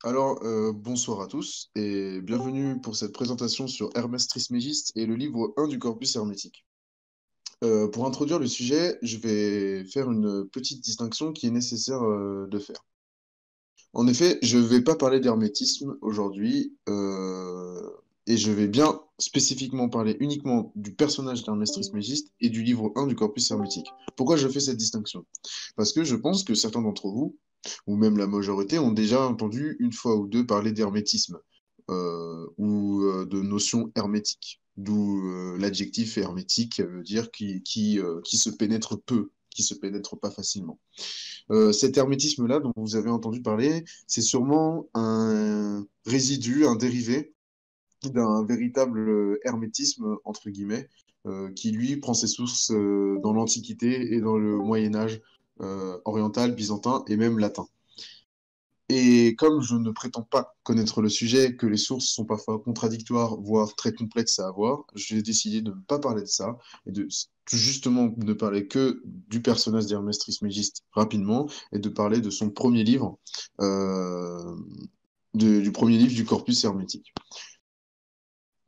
Bonsoir à tous et bienvenue pour cette présentation sur Hermès Trismégiste et le livre 1 du corpus hermétique. Pour introduire le sujet, je vais faire une petite distinction qui est nécessaire de faire. En effet, je ne vais pas parler d'hermétisme aujourd'hui et je vais bien spécifiquement parler uniquement du personnage d'Hermès Trismégiste et du livre 1 du corpus hermétique. Pourquoi je fais cette distinction? Parce que je pense que certains d'entre vous, ou même la majorité, ont déjà entendu une fois ou deux parler d'hermétisme ou de notion hermétique, d'où l'adjectif hermétique veut dire qui se pénètre peu, qui se pénètre pas facilement. Cet hermétisme-là dont vous avez entendu parler, c'est sûrement un résidu, un dérivé d'un véritable hermétisme, entre guillemets, qui lui prend ses sources dans l'Antiquité et dans le Moyen Âge oriental, byzantin et même latin. Et comme je ne prétends pas connaître le sujet, que les sources sont parfois contradictoires, voire très complexes à avoir, j'ai décidé de ne pas parler de ça et de justement ne parler que du personnage d'Hermès Trismégiste rapidement et de parler de son premier livre, euh, du premier livre du corpus hermétique.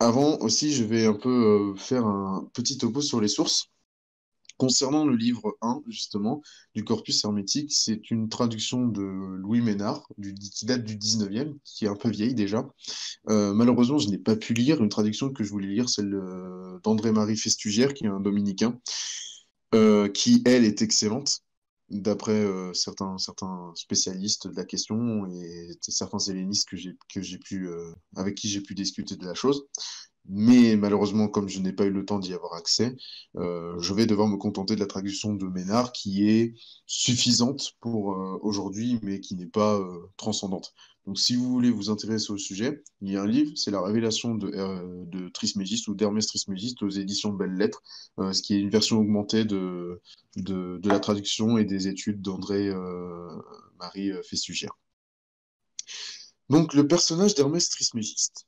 Avant aussi, je vais un peu faire un petit topo sur les sources. Concernant le livre 1, justement, du Corpus hermétique, c'est une traduction de Louis Ménard, qui date du 19e, qui est un peu vieille déjà. Malheureusement, je n'ai pas pu lire une traduction que je voulais lire, celle d'André-Marie Festugère, qui est un dominicain, qui, elle, est excellente, d'après certains spécialistes de la question et certains hellénistes avec qui j'ai pu discuter de la chose. Mais malheureusement, comme je n'ai pas eu le temps d'y avoir accès, je vais devoir me contenter de la traduction de Ménard qui est suffisante pour aujourd'hui, mais qui n'est pas transcendante. Donc si vous voulez vous intéresser au sujet, il y a un livre, c'est La Révélation de Trismégiste ou d'Hermès Trismégiste aux éditions Belles Lettres, ce qui est une version augmentée de la traduction et des études d'André Marie Festugère. Donc le personnage d'Hermès Trismégiste.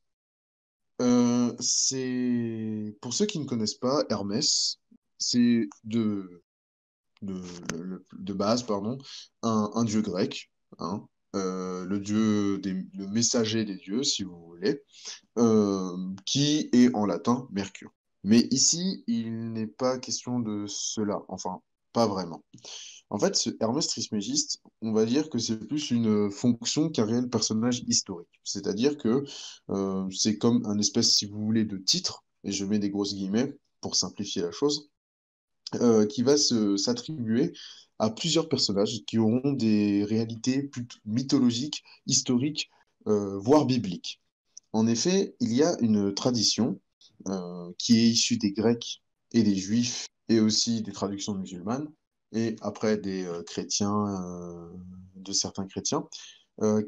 Pour ceux qui ne connaissent pas, Hermès, c'est de, de base, pardon, un dieu grec, hein, le messager des dieux, si vous voulez, qui est en latin Mercure. Mais ici, il n'est pas question de cela, enfin, pas vraiment. En fait, ce Hermès Trismégiste, on va dire que c'est plus une fonction qu'un réel personnage historique. C'est-à-dire que c'est comme un espèce, si vous voulez, de titre, et je mets des grosses guillemets pour simplifier la chose, qui va s'attribuer à plusieurs personnages qui auront des réalités plutôt mythologiques, historiques, voire bibliques. En effet, il y a une tradition qui est issue des Grecs et des Juifs et aussi des traductions musulmanes et après des chrétiens, de certains chrétiens,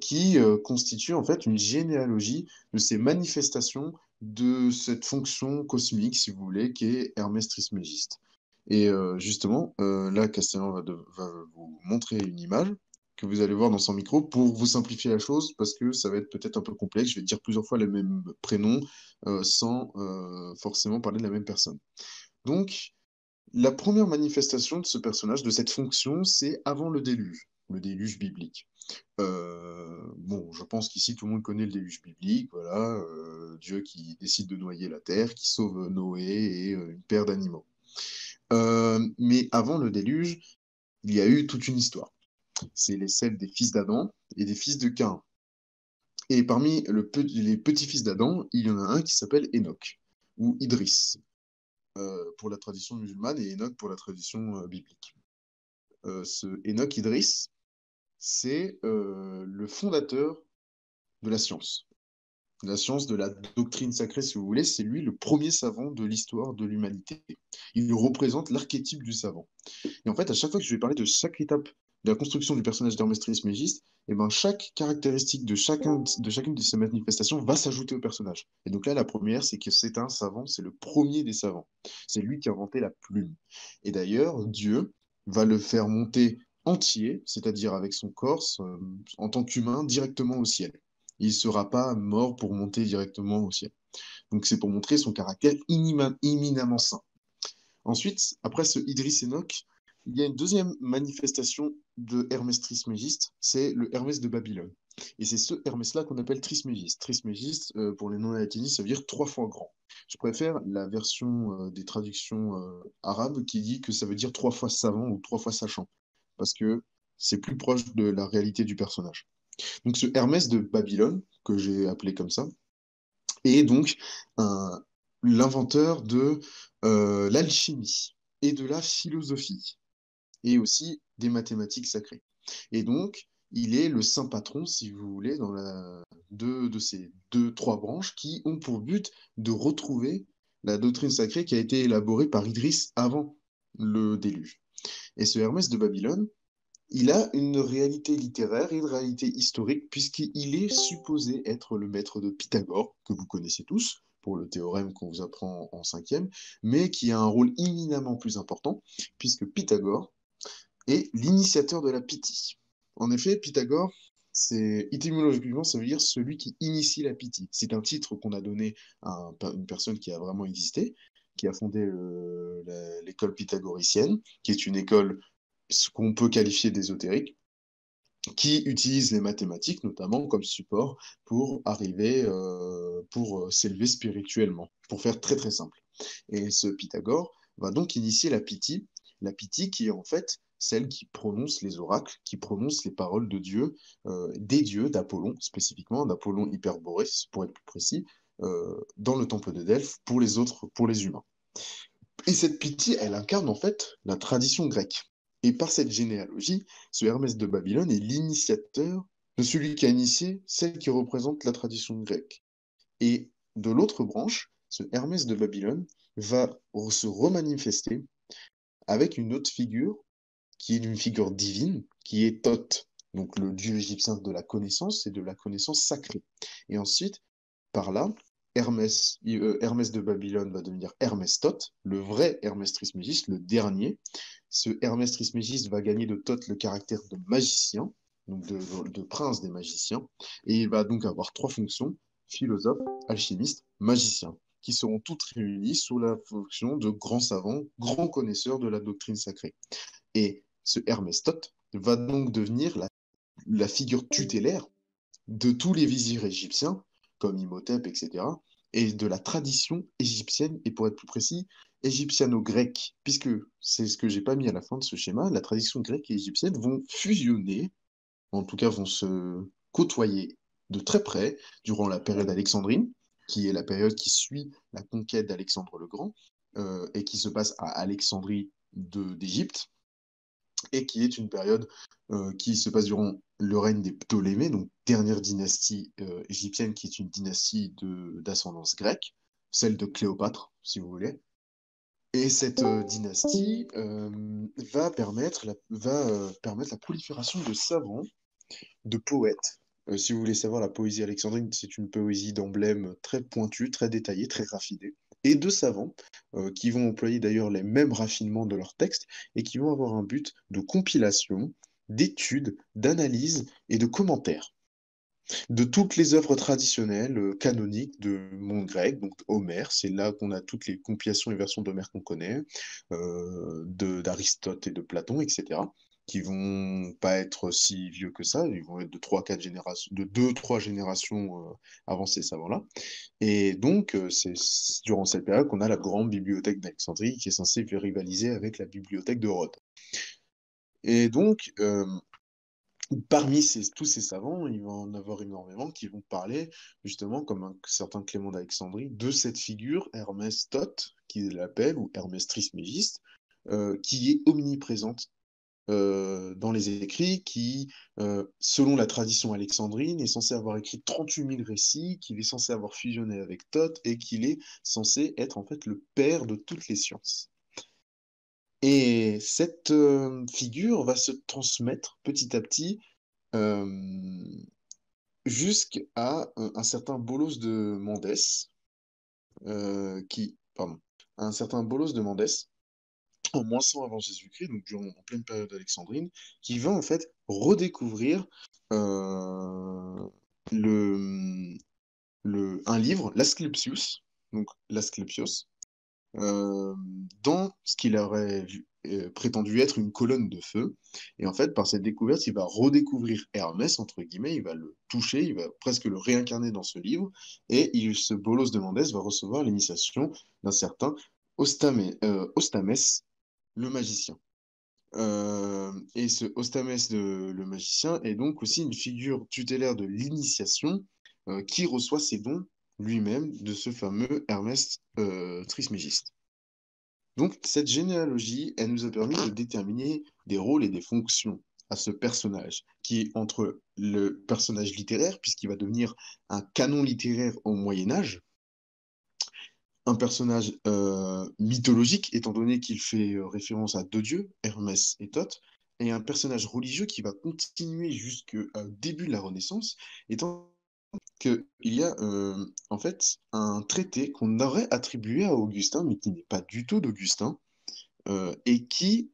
qui constitue en fait une généalogie de ces manifestations de cette fonction cosmique, si vous voulez, qui est Hermès Trismégiste. Et justement, là, Castellan va vous montrer une image que vous allez voir dans son micro pour vous simplifier la chose, parce que ça va être peut-être un peu complexe. Je vais dire plusieurs fois les mêmes prénoms sans forcément parler de la même personne. Donc, la première manifestation de ce personnage, de cette fonction, c'est avant le déluge biblique. Bon, je pense qu'ici tout le monde connaît le déluge biblique, voilà, Dieu qui décide de noyer la terre, qui sauve Noé et une paire d'animaux. Mais avant le déluge, il y a eu toute une histoire. C'est celle des fils d'Adam et des fils de Caïn. Et parmi les petits-fils d'Adam, il y en a un qui s'appelle Enoch, ou Idris, pour la tradition musulmane, et Enoch pour la tradition biblique. Ce Enoch Idris, c'est le fondateur de la science. La science de la doctrine sacrée, si vous voulez, c'est lui le premier savant de l'histoire de l'humanité. Il représente l'archétype du savant. Et en fait, à chaque fois que je vais parler de chaque étape de la construction du personnage d'Hermès Trismégiste, et ben chaque caractéristique de chacune de ces manifestations va s'ajouter au personnage. Et donc là, la première, c'est que c'est un savant, c'est le premier des savants. C'est lui qui a inventé la plume. Et d'ailleurs, Dieu va le faire monter entier, c'est-à-dire avec son corps, en tant qu'humain, directement au ciel. Il ne sera pas mort pour monter directement au ciel. Donc c'est pour montrer son caractère éminemment saint. Ensuite, après ce Idris Enoch, il y a une deuxième manifestation de Hermès Trismégiste, c'est le Hermès de Babylone. Et c'est ce Hermès-là qu'on appelle Trismégiste. Trismégiste, pour les non-latinistes, ça veut dire 3 fois grand. Je préfère la version des traductions arabes qui dit que ça veut dire 3 fois savant ou 3 fois sachant, parce que c'est plus proche de la réalité du personnage. Donc ce Hermès de Babylone, que j'ai appelé comme ça, est donc un- l'inventeur de l'alchimie et de la philosophie, et aussi des mathématiques sacrées. Et donc, il est le saint patron, si vous voulez, de ces deux, trois branches qui ont pour but de retrouver la doctrine sacrée qui a été élaborée par Idriss avant le déluge. Et ce Hermès de Babylone, il a une réalité littéraire et une réalité historique, puisqu'il est supposé être le maître de Pythagore, que vous connaissez tous, pour le théorème qu'on vous apprend en cinquième, mais qui a un rôle éminemment plus important, puisque Pythagore est l'initiateur de la Pythie. En effet, Pythagore, étymologiquement, ça veut dire celui qui initie la Pythie. C'est un titre qu'on a donné à une personne qui a vraiment existé, qui a fondé l'école pythagoricienne, qui est une école ce qu'on peut qualifier d'ésotérique, qui utilise les mathématiques notamment comme support pour arriver, pour s'élever spirituellement, pour faire très très simple. Et ce Pythagore va donc initier la Pythie qui est en fait celle qui prononce les oracles, qui prononce les paroles de Dieu, des dieux, d'Apollon spécifiquement, d'Apollon Hyperborès pour être plus précis, dans le temple de Delphes pour les autres, pour les humains. Et cette Pythie, elle incarne en fait la tradition grecque. Et par cette généalogie, ce Hermès de Babylone est l'initiateur de celui qui a initié celle qui représente la tradition grecque. Et de l'autre branche, ce Hermès de Babylone va se remanifester avec une autre figure qui est une figure divine, qui est Thoth, donc le dieu égyptien de la connaissance et de la connaissance sacrée. Et ensuite, par là, Hermès de Babylone va devenir Hermès Thoth, le vrai Hermès Trismégiste, le dernier. Ce Hermès Trismégiste va gagner de Thoth le caractère de magicien, donc de prince des magiciens, et il va donc avoir 3 fonctions, philosophe, alchimiste, magicien, qui seront toutes réunies sous la fonction de grand savant, grand connaisseur de la doctrine sacrée. Et ce Hermès Thoth va donc devenir la figure tutélaire de tous les vizirs égyptiens, comme Imhotep, etc., et de la tradition égyptienne, et pour être plus précis, égyptiano-grecque, puisque c'est ce que j'ai pas mis à la fin de ce schéma, la tradition grecque et égyptienne vont fusionner, en tout cas vont se côtoyer de très près durant la période alexandrine, qui est la période qui suit la conquête d'Alexandre le Grand, et qui se passe à Alexandrie d'Égypte, et qui est une période qui se passe durant le règne des Ptolémées, donc dernière dynastie égyptienne, qui est une dynastie d'ascendance grecque, celle de Cléopâtre, si vous voulez. Et cette dynastie va permettre la prolifération de savants, de poètes. Si vous voulez savoir, la poésie alexandrine, c'est une poésie d'emblèmes très pointue, très détaillée, très raffinée, et de savants qui vont employer d'ailleurs les mêmes raffinements de leurs textes et qui vont avoir un but de compilation, d'étude, d'analyse et de commentaires de toutes les œuvres traditionnelles canoniques de monde grec, donc Homère, c'est là qu'on a toutes les compilations et versions d'Homère qu'on connaît, d'Aristote et de Platon, etc., qui vont pas être si vieux que ça, ils vont être de 3, 4 générations, de 2, 3 générations avant ces savants-là. Et donc, c'est durant cette période qu'on a la grande bibliothèque d'Alexandrie qui est censée rivaliser avec la bibliothèque de Rhodes. Et donc, parmi tous ces savants, il va en avoir énormément qui vont parler, justement, comme un certain Clément d'Alexandrie, de cette figure, Hermès Thoth, qu'il l'appelle, ou Hermès Trismégiste, qui est omniprésente dans les écrits, qui, selon la tradition alexandrine, est censé avoir écrit 38 000 récits, qu'il est censé avoir fusionné avec Thoth, et qu'il est censé être en fait le père de toutes les sciences. Et cette figure va se transmettre petit à petit euh, jusqu'à un certain Bolos de Mandès, pardon, un certain Bolos de Mandès, en moins 100 avant Jésus-Christ, donc en pleine période alexandrine, qui va en fait redécouvrir euh, le, un livre, l'Asclepius, donc l'Asclepios, dans ce qu'il aurait vu. prétendu être une colonne de feu. Et en fait, par cette découverte, il va redécouvrir Hermès, entre guillemets, il va le toucher, il va presque le réincarner dans ce livre, et ce bolos de Mandès va recevoir l'initiation d'un certain Ostamès, le magicien. Et ce Ostamès, le magicien, est donc aussi une figure tutélaire de l'initiation qui reçoit ses dons lui-même de ce fameux Hermès Trismégiste. Donc, cette généalogie, elle nous a permis de déterminer des rôles et des fonctions à ce personnage, qui est entre le personnage littéraire, puisqu'il va devenir un canon littéraire au Moyen Âge, un personnage mythologique, étant donné qu'il fait référence à deux dieux, Hermès et Thoth, et un personnage religieux qui va continuer jusqu'au début de la Renaissance, étant qu'il y a en fait un traité qu'on aurait attribué à Augustin, mais qui n'est pas du tout d'Augustin, et qui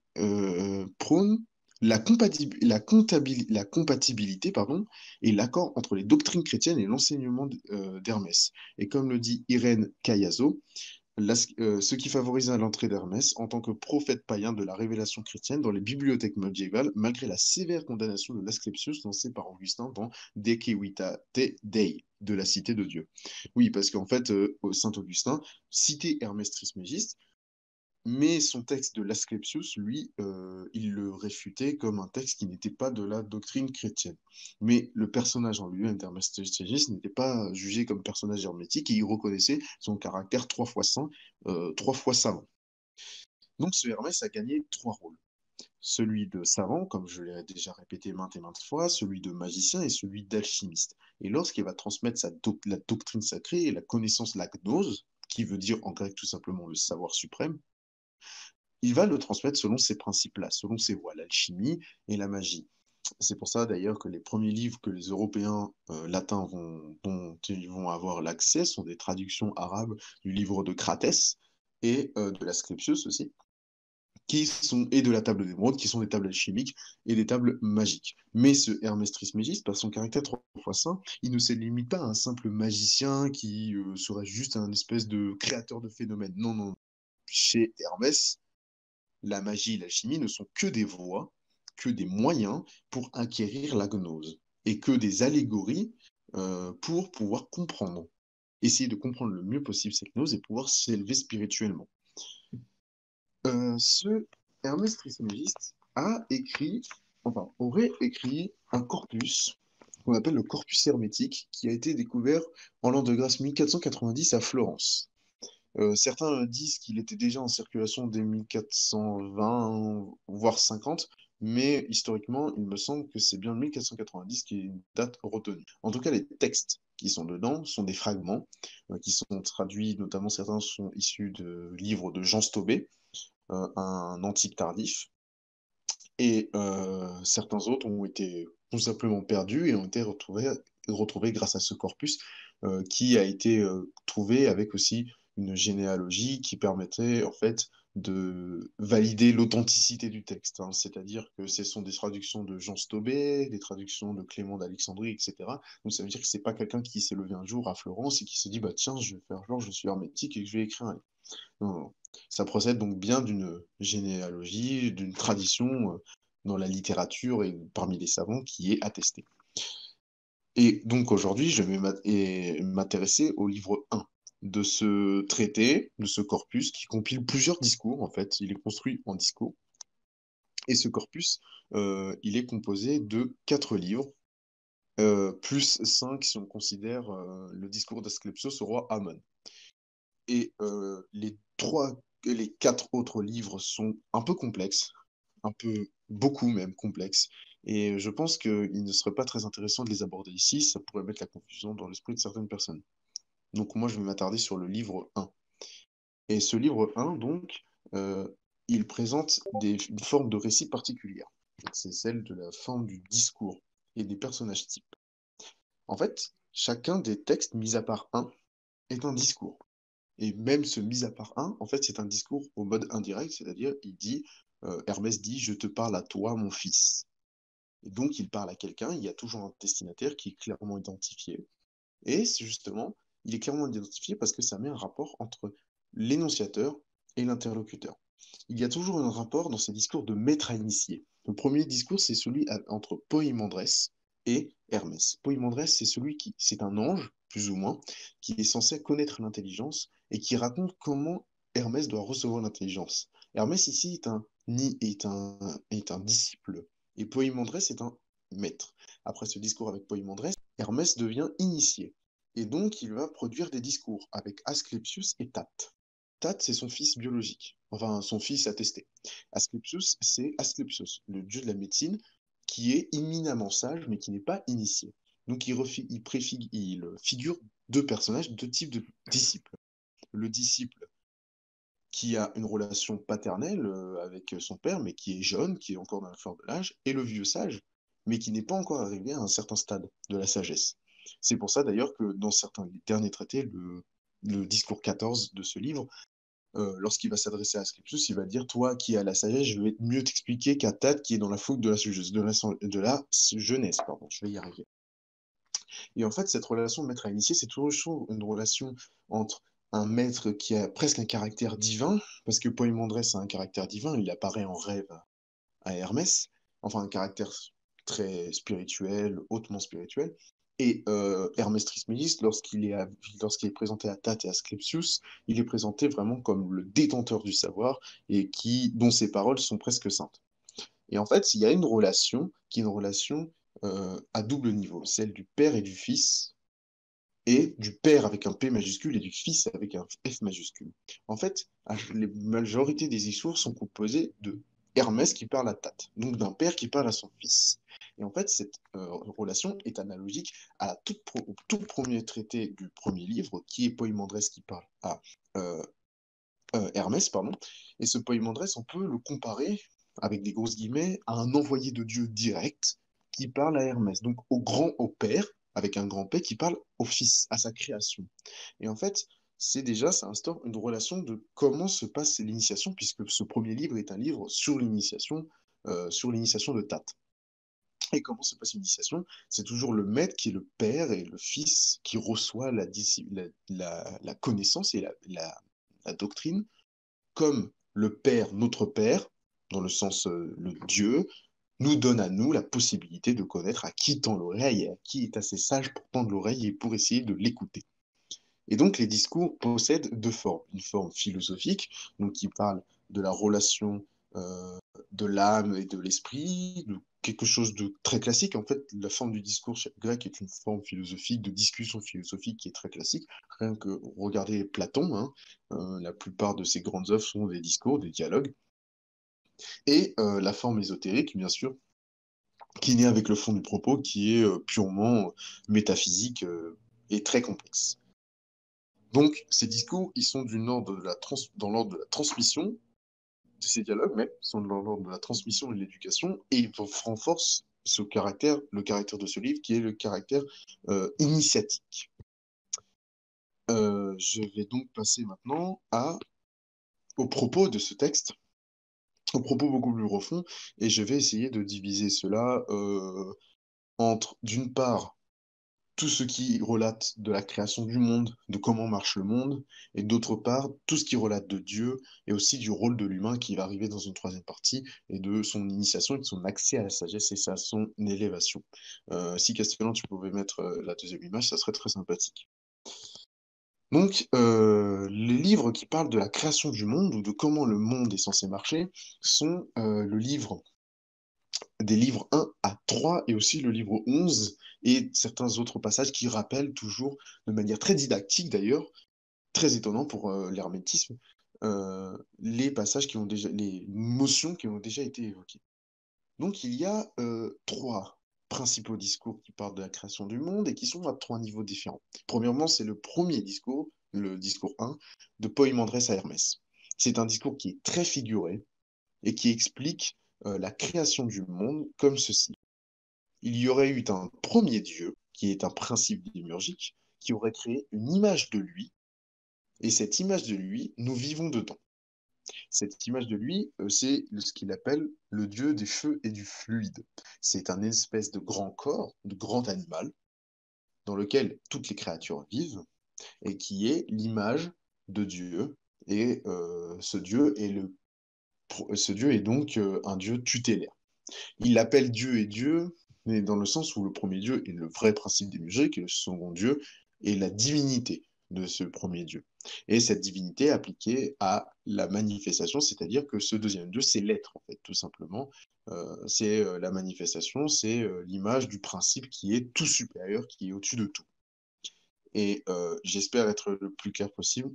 prône la compatibilité pardon, et l'accord entre les doctrines chrétiennes et l'enseignement d'Hermès. Et comme le dit Irène Cayazo, ce qui favorisa l'entrée d'Hermès en tant que prophète païen de la révélation chrétienne dans les bibliothèques médiévales, malgré la sévère condamnation de l'Asclepius lancée par Augustin dans De Civitate Dei, de la cité de Dieu. Oui, parce qu'en fait, Saint Augustin citait Hermès Trismégiste, mais son texte de l'Asclepius, lui, il le réfutait comme un texte qui n'était pas de la doctrine chrétienne. Mais le personnage en lui-même d'Hermès Trismégiste n'était pas jugé comme personnage hermétique et il reconnaissait son caractère trois fois saint, trois fois savant. Donc ce Hermès a gagné trois rôles. Celui de savant, comme je l'ai déjà répété maintes et maintes fois, celui de magicien et celui d'alchimiste. Et lorsqu'il va transmettre la doctrine sacrée et la connaissance, la gnose, qui veut dire en grec tout simplement le savoir suprême, il va le transmettre selon ces principes-là, selon ses voies, l'alchimie et la magie. C'est pour ça d'ailleurs que les premiers livres que les Européens latins dont ils vont avoir l'accès sont des traductions arabes du livre de Cratès et de l'Asclepius aussi, et de la table d'émeraude, qui sont des tables alchimiques et des tables magiques. Mais ce Hermès Trismégiste, par son caractère trois fois saint, il ne se limite pas à un simple magicien qui serait juste un espèce de créateur de phénomènes. Non, non. Chez Hermès, la magie et l'alchimie ne sont que des voies, que des moyens pour acquérir la gnose, et que des allégories pour pouvoir comprendre. Essayer de comprendre le mieux possible cette gnose et pouvoir s'élever spirituellement. Ce Hermès Trismégiste aurait écrit un corpus qu'on appelle le corpus hermétique, qui a été découvert en l'an de grâce 1490 à Florence. Certains disent qu'il était déjà en circulation dès 1420, voire 50, mais historiquement, il me semble que c'est bien 1490 qui est une date retenue. En tout cas, les textes qui sont dedans sont des fragments qui sont traduits, notamment certains sont issus de livres de Jean Stobé, un antique tardif, et certains autres ont été tout simplement perdus et ont été retrouvés grâce à ce corpus qui a été trouvé avec aussi une généalogie qui permettait en fait de valider l'authenticité du texte, hein. C'est-à-dire que ce sont des traductions de Jean Stobé, des traductions de Clément d'Alexandrie, etc. Donc ça veut dire que c'est pas quelqu'un qui s'est levé un jour à Florence et qui s'est dit bah tiens je vais faire genre je suis hermétique et que je vais écrire un livre. Non, non. Ça procède donc bien d'une généalogie, d'une tradition dans la littérature et parmi les savants qui est attestée. Et donc aujourd'hui, je vais m'intéresser au livre 1 de ce traité, de ce corpus qui compile plusieurs discours en fait. Il est construit en discours. Et ce corpus, il est composé de 4 livres, plus 5 si on considère le discours d'Asclépios au roi Amon. Et les quatre autres livres sont un peu complexes, un peu beaucoup même complexes. Et je pense qu'il ne serait pas très intéressant de les aborder ici, ça pourrait mettre la confusion dans l'esprit de certaines personnes. Donc moi, je vais m'attarder sur le livre 1. Et ce livre 1, donc, euh, il présente une forme de récit particulière. C'est celle de la forme du discours et des personnages types. En fait, chacun des textes, mis à part un, est un discours. Et même ce mis à part un, en fait, c'est un discours au mode indirect, c'est-à-dire Hermès dit, je te parle à toi, mon fils. Et donc, il parle à quelqu'un, il y a toujours un destinataire qui est clairement identifié. Et justement, il est clairement identifié parce que ça met un rapport entre l'énonciateur et l'interlocuteur. Il y a toujours un rapport dans ces discours de maître à initier. Le premier discours, c'est celui entre Poïmandrès et Hermès. Poïmandrès, c'est un ange, plus ou moins, qui est censé connaître l'intelligence et qui raconte comment Hermès doit recevoir l'intelligence. Hermès, ici, est un disciple, et Poïmandrès est un maître. Après ce discours avec Poïmandrès, Hermès devient initié. Et donc, il va produire des discours avec Asclepius et Tate. Tate, c'est son fils biologique, enfin son fils attesté. Asclepius, c'est Asclepius, le dieu de la médecine, qui est éminemment sage, mais qui n'est pas initié. Donc il figure deux personnages, deux types de disciples. Le disciple qui a une relation paternelle avec son père, mais qui est jeune, qui est encore dans la fleur de l'âge, et le vieux sage, mais qui n'est pas encore arrivé à un certain stade de la sagesse. C'est pour ça d'ailleurs que dans certains derniers traités, le discours 14 de ce livre, lorsqu'il va s'adresser à Asclepius, il va dire, toi qui as la sagesse, je vais mieux t'expliquer qu'à Tate qui est dans la fougue de la jeunesse. Pardon, je vais y arriver. Et en fait, cette relation de maître à initié, c'est toujours une relation entre un maître qui a presque un caractère divin, parce que Polyandrès a un caractère divin, il apparaît en rêve à Hermès, enfin un caractère très spirituel, hautement spirituel. Et Hermès Trismégisте, lorsqu'il est présenté à Tate et à Asclepius, il est présenté vraiment comme le détenteur du savoir et dont ses paroles sont presque saintes. Et en fait, il y a une relation qui est une relation à double niveau, celle du père et du fils, et du père avec un P majuscule et du fils avec un F majuscule. En fait, la majorité des discours sont composés de Hermès qui parle à Tate, donc d'un père qui parle à son fils. Et en fait, cette relation est analogique au tout premier traité du premier livre, qui est Poïmandrès qui parle à euh, Hermès, pardon. Et ce Poïmandrès, on peut le comparer, avec des grosses guillemets, à un envoyé de Dieu direct qui parle à Hermès, donc au père, avec un grand P, qui parle au fils, à sa création. Et en fait, ça instaure une relation de comment se passe l'initiation, puisque ce premier livre est un livre sur l'initiation de Tate. Et comment se passe l'initiation? C'est toujours le maître qui est le père et le fils qui reçoit la connaissance et la doctrine comme le Père, notre Père, dans le sens le Dieu, nous donne à nous la possibilité de connaître à qui tend l'oreille et à qui est assez sage pour tendre l'oreille et pour essayer de l'écouter. Et donc les discours possèdent deux formes. Une forme philosophique, donc qui parle de la relation euh, de l'âme et de l'esprit, de quelque chose de très classique. En fait, la forme du discours grec est une forme philosophique, de discussion philosophique qui est très classique. Rien que regarder Platon, hein, la plupart de ses grandes œuvres sont des discours, des dialogues. Et la forme ésotérique, bien sûr, qui naît avec le fond du propos, qui est purement métaphysique et très complexe. Donc, ces discours, ils sont dans l'ordre de la transmission, de ces dialogues même, sont dans l'ordre de la transmission et de l'éducation, et ils renforcent le caractère de ce livre, qui est le caractère initiatique. Je vais donc passer maintenant au propos de ce texte, au propos beaucoup plus profond, et je vais essayer de diviser cela entre, d'une part, tout ce qui relate de la création du monde, de comment marche le monde, et d'autre part, tout ce qui relate de Dieu, et aussi du rôle de l'humain qui va arriver dans une troisième partie, et de son initiation et de son accès à la sagesse et à son élévation. Si Castellan, tu pouvais mettre la deuxième image, ça serait très sympathique. Donc, les livres qui parlent de la création du monde ou de comment le monde est censé marcher sont des livres 1 à 3 et aussi le livre 11 et certains autres passages qui rappellent toujours de manière très didactique d'ailleurs, très étonnant pour l'hermétisme, les passages les notions qui ont déjà été évoquées. Donc il y a trois principaux discours qui parlent de la création du monde et qui sont à trois niveaux différents. Premièrement, c'est le premier discours, le discours 1, de Poïmandrès à Hermès. C'est un discours qui est très figuré et qui explique la création du monde comme ceci. Il y aurait eu un premier Dieu, qui est un principe démiurgique, qui aurait créé une image de lui, et cette image de lui, nous vivons dedans. Cette image de lui, c'est ce qu'il appelle le Dieu des feux et du fluide. C'est un espèce de grand corps, de grand animal, dans lequel toutes les créatures vivent, et qui est l'image de Dieu. Et ce Dieu est Ce Dieu est donc un Dieu tutélaire. Il l'appelle Dieu et Dieu, mais dans le sens où le premier Dieu est le vrai principe démiurgique, et le second Dieu est la divinité de ce premier Dieu. Et cette divinité appliquée à la manifestation, c'est-à-dire que ce deuxième Dieu, c'est l'être, en fait, tout simplement. C'est la manifestation, c'est l'image du principe qui est tout supérieur, qui est au-dessus de tout. Et j'espère être le plus clair possible.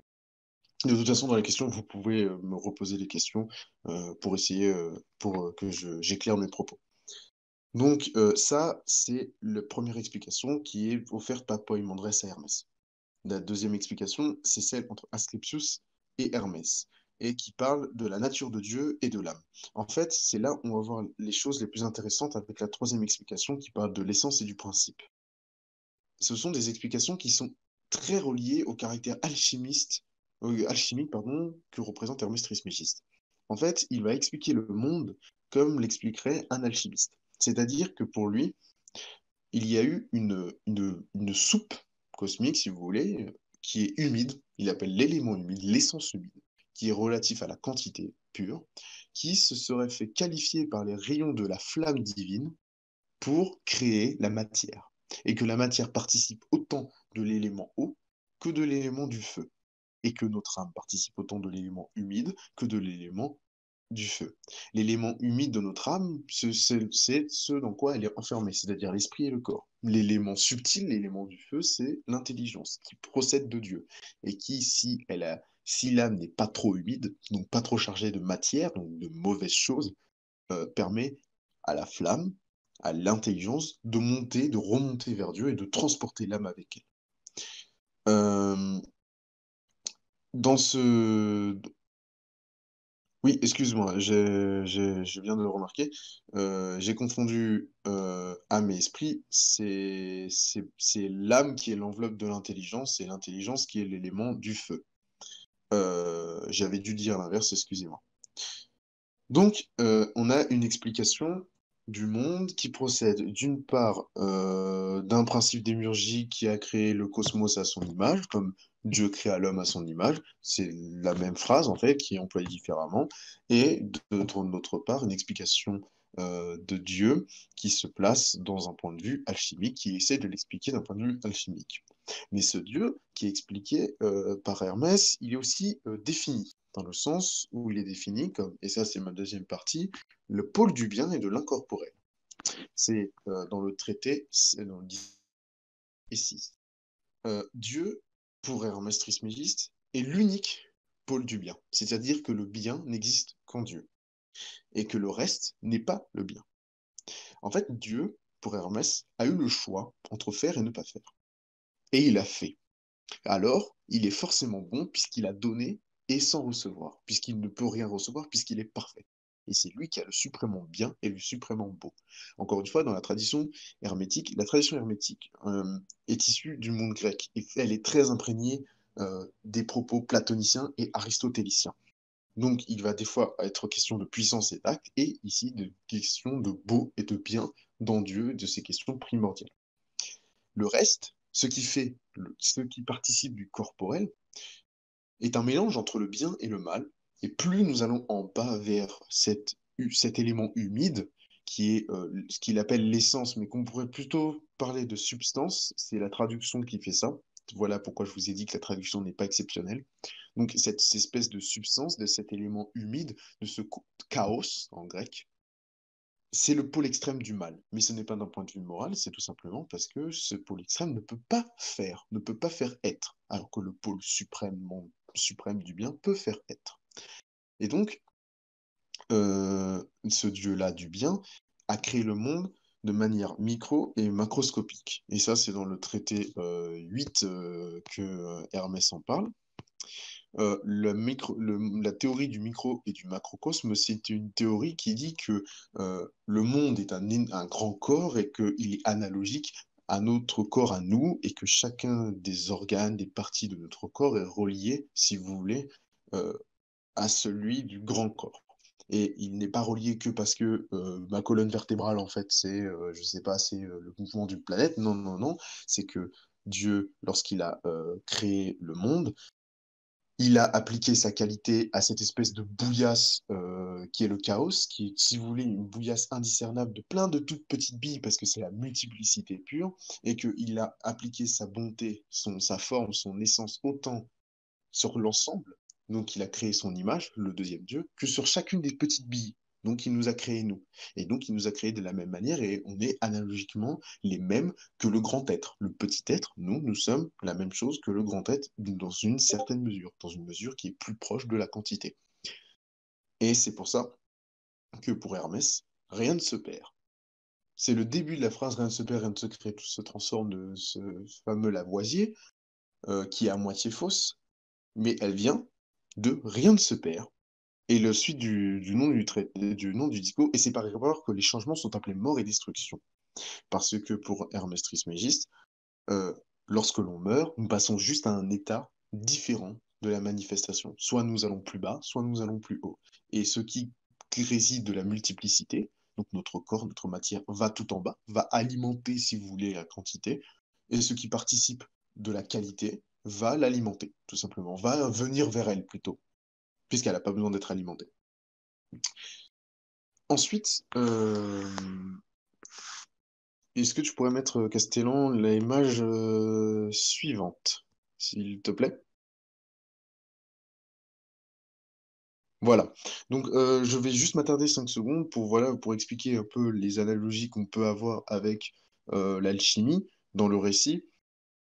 De toute façon, dans les questions, vous pouvez me reposer les questions pour essayer, pour que j'éclaire mes propos. Donc ça, c'est la première explication qui est offerte par Poimandrès à Hermès. La deuxième explication, c'est celle entre Asclepius et Hermès, et qui parle de la nature de Dieu et de l'âme. En fait, c'est là où on va voir les choses les plus intéressantes avec la troisième explication qui parle de l'essence et du principe. Ce sont des explications qui sont très reliées au caractère alchimique pardon, que représente Hermès Trismégiste. En fait, il va expliquer le monde comme l'expliquerait un alchimiste. C'est-à-dire que pour lui, il y a eu une soupe cosmique, si vous voulez, qui est humide. Il appelle l'élément humide, l'essence humide, qui est relatif à la quantité pure, qui se serait fait qualifier par les rayons de la flamme divine pour créer la matière. Et que la matière participe autant de l'élément eau que de l'élément du feu. Et que notre âme participe autant de l'élément humide que de l'élément du feu. L'élément humide de notre âme, c'est ce dans quoi elle est enfermée, c'est-à-dire l'esprit et le corps. L'élément subtil, l'élément du feu, c'est l'intelligence qui procède de Dieu et qui, si l'âme n'est pas trop humide, donc pas trop chargée de matière, donc de mauvaises choses, permet à la flamme, à l'intelligence de monter, de remonter vers Dieu et de transporter l'âme avec elle. Dans ce, Oui, excuse-moi, je viens de le remarquer. J'ai confondu âme et esprit. C'est l'âme qui est l'enveloppe de l'intelligence et l'intelligence qui est l'élément du feu. J'avais dû dire l'inverse, excusez-moi. Donc, on a une explication du monde qui procède d'une part d'un principe démiurgique qui a créé le cosmos à son image, comme Dieu créa l'homme à son image, c'est la même phrase en fait qui est employée différemment, et d'autre part une explication de Dieu qui se place dans un point de vue alchimique, qui essaie de l'expliquer d'un point de vue alchimique. Mais ce Dieu qui est expliqué par Hermès, il est aussi défini dans le sens où il est défini comme, et ça c'est ma deuxième partie, le pôle du bien et de l'incorporel. C'est dans le traité, c'est dans le ici. Dieu, pour Hermès Trismégiste, est l'unique pôle du bien. C'est-à-dire que le bien n'existe qu'en Dieu et que le reste n'est pas le bien. En fait, Dieu, pour Hermès, a eu le choix entre faire et ne pas faire. Et il a fait. Alors, il est forcément bon puisqu'il a donné et sans recevoir, puisqu'il ne peut rien recevoir, puisqu'il est parfait. Et c'est lui qui a le suprêmement bien et le suprêmement beau. Encore une fois, dans la tradition hermétique est issue du monde grec. Et elle est très imprégnée des propos platoniciens et aristotéliciens. Donc, il va des fois être question de puissance et d'acte, et ici de question de beau et de bien dans Dieu, de ces questions primordiales. Le reste, ce qui participe du corporel, est un mélange entre le bien et le mal. Et plus nous allons en bas vers cet élément humide, qui est ce qu'il appelle l'essence, mais qu'on pourrait plutôt parler de substance, c'est la traduction qui fait ça. Voilà pourquoi je vous ai dit que la traduction n'est pas exceptionnelle. Donc cette espèce de substance, de cet élément humide, de ce chaos en grec, c'est le pôle extrême du mal. Mais ce n'est pas d'un point de vue moral, c'est tout simplement parce que ce pôle extrême ne peut pas faire être, alors que le pôle suprême du bien peut faire être. Et donc, ce Dieu-là du bien a créé le monde de manière micro et macroscopique. Et ça, c'est dans le traité 8 que Hermès en parle. La théorie du micro et du macrocosme, c'est une théorie qui dit que le monde est un grand corps et qu'il est analogique à notre corps à nous et que chacun des organes, des parties de notre corps est relié, si vous voulez, euh, à celui du grand corps. Et il n'est pas relié que parce que ma colonne vertébrale, en fait, je sais pas, c'est le mouvement d'une planète. Non, non, non. C'est que Dieu, lorsqu'il a créé le monde, Il a appliqué sa qualité à cette espèce de bouillasse qui est le chaos, qui est, si vous voulez, une bouillasse indiscernable de plein de toutes petites billes, parce que c'est la multiplicité pure, et qu'il a appliqué sa bonté, sa forme, son essence autant sur l'ensemble, donc il a créé son image, le deuxième Dieu, que sur chacune des petites billes. Donc il nous a créé nous. Et donc il nous a créé de la même manière et on est analogiquement les mêmes que le grand être. Le petit être, nous sommes la même chose que le grand être dans une certaine mesure, dans une mesure qui est plus proche de la quantité. Et c'est pour ça que pour Hermès, rien ne se perd. C'est le début de la phrase rien ne se perd, rien ne se crée, tout se transforme de ce fameux Lavoisier, qui est à moitié fausse, mais elle vient de rien ne se perd. Et le suite du nom du discours, et c'est par erreur que les changements sont appelés mort et destruction. Parce que pour Hermès Trismégiste, euh, lorsque l'on meurt, nous passons juste à un état différent de la manifestation. Soit nous allons plus bas, soit nous allons plus haut. Et ce qui réside de la multiplicité, donc notre corps, notre matière, va tout en bas, va alimenter, si vous voulez, la quantité, et ce qui participe de la qualité va l'alimenter, tout simplement, va venir vers elle plutôt, puisqu'elle n'a pas besoin d'être alimentée. Ensuite, est-ce que tu pourrais mettre, Castellan, l'image suivante, s'il te plaît? Voilà. Donc, je vais juste m'attarder 5 secondes pour, voilà, pour expliquer un peu les analogies qu'on peut avoir avec l'alchimie dans le récit.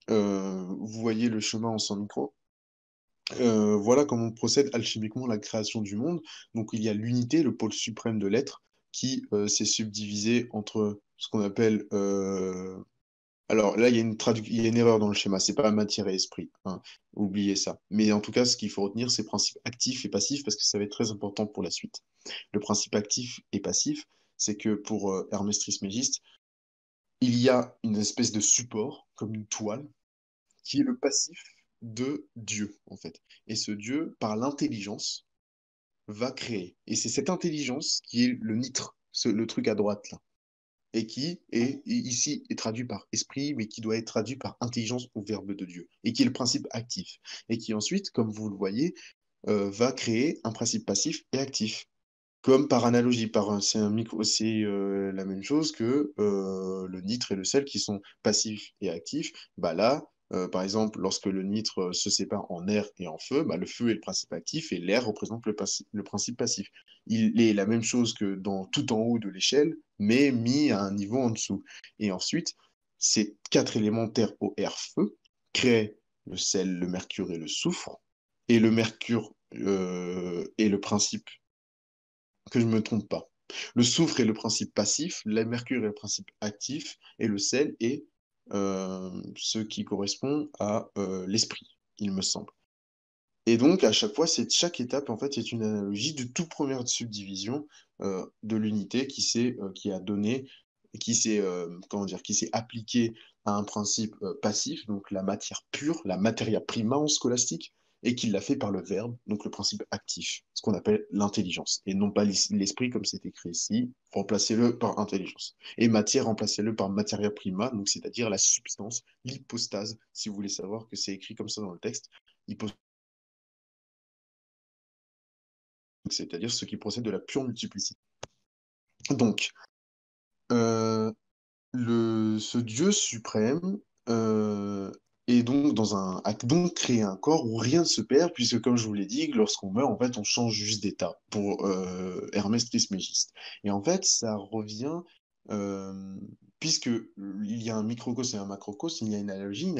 Vous voyez le chemin en 100 micros. Voilà comment on procède alchimiquement à la création du monde. Donc, il y a l'unité, le pôle suprême de l'être, qui s'est subdivisé entre ce qu'on appelle alors là, il y a une erreur dans le schéma, c'est pas matière et esprit, hein. Oubliez ça. Mais en tout cas, ce qu'il faut retenir, c'est principe actif et passif parce que ça va être très important pour la suite. Le principe actif et passif, c'est que pour Hermès Trismégiste, il y a une espèce de support, comme une toile, qui est le passif de Dieu, en fait. Et ce Dieu, par l'intelligence, va créer. Et c'est cette intelligence qui est le nitre, le truc à droite là, et qui est ici est traduit par esprit, mais qui doit être traduit par intelligence au verbe de Dieu, et qui est le principe actif, et qui ensuite, comme vous le voyez, va créer un principe passif et actif. Comme par analogie, c'est c'est la même chose que le nitre et le sel qui sont passifs et actifs. Bah là, par exemple, lorsque le nitre se sépare en air et en feu, bah, le feu est le principe actif et l'air représente le principe passif. Il est la même chose que dans tout en haut de l'échelle, mais mis à un niveau en dessous. Et ensuite, ces quatre éléments terre, eau, air, feu créent le sel, le mercure et le soufre. Et le mercure est le principe que je ne me trompe pas. Le soufre est le principe passif, le mercure est le principe actif, et le sel est ce qui correspond à l'esprit, il me semble. Et donc, à chaque fois, chaque étape, en fait, est une analogie de toute première subdivision de l'unité qui a donné, comment dire, qui s'est appliquée à un principe passif, donc la matière pure, la materia prima en scolastique, et qui l'a fait par le verbe, donc le principe actif, ce qu'on appelle l'intelligence, et non pas l'esprit comme c'est écrit ici, remplacez-le par intelligence. Et matière, remplacez-le par materia prima, donc c'est-à-dire la substance, l'hypostase, si vous voulez savoir que c'est écrit comme ça dans le texte, c'est-à-dire ce qui procède de la pure multiplicité. Donc, euh, ce Dieu suprême est donc a donc créé un corps où rien ne se perd, puisque comme je vous l'ai dit, lorsqu'on meurt, en fait, on change juste d'état pour Hermès Trismégiste. Et en fait, ça revient, euh, puisque il y a un microcosme et un macrocosme, il y a une analogie,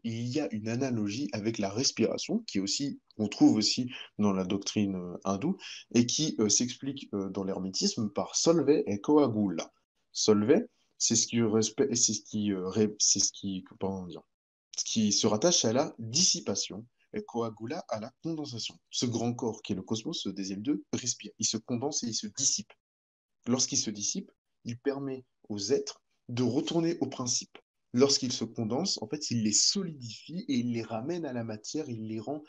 il y a une analogie avec la respiration, qui est aussi, on trouve aussi dans la doctrine hindoue, et qui s'explique dans l'hermétisme par solve et coagula. Solve, c'est ce qui, comment dire, ce qui se rattache à la dissipation et coagula à la condensation. Ce grand corps qui est le cosmos, ce deuxième d'eux, respire. Il se condense et il se dissipe. Lorsqu'il se dissipe, il permet aux êtres de retourner au principe. Lorsqu'il se condense, en fait, il les solidifie et il les ramène à la matière, il les rend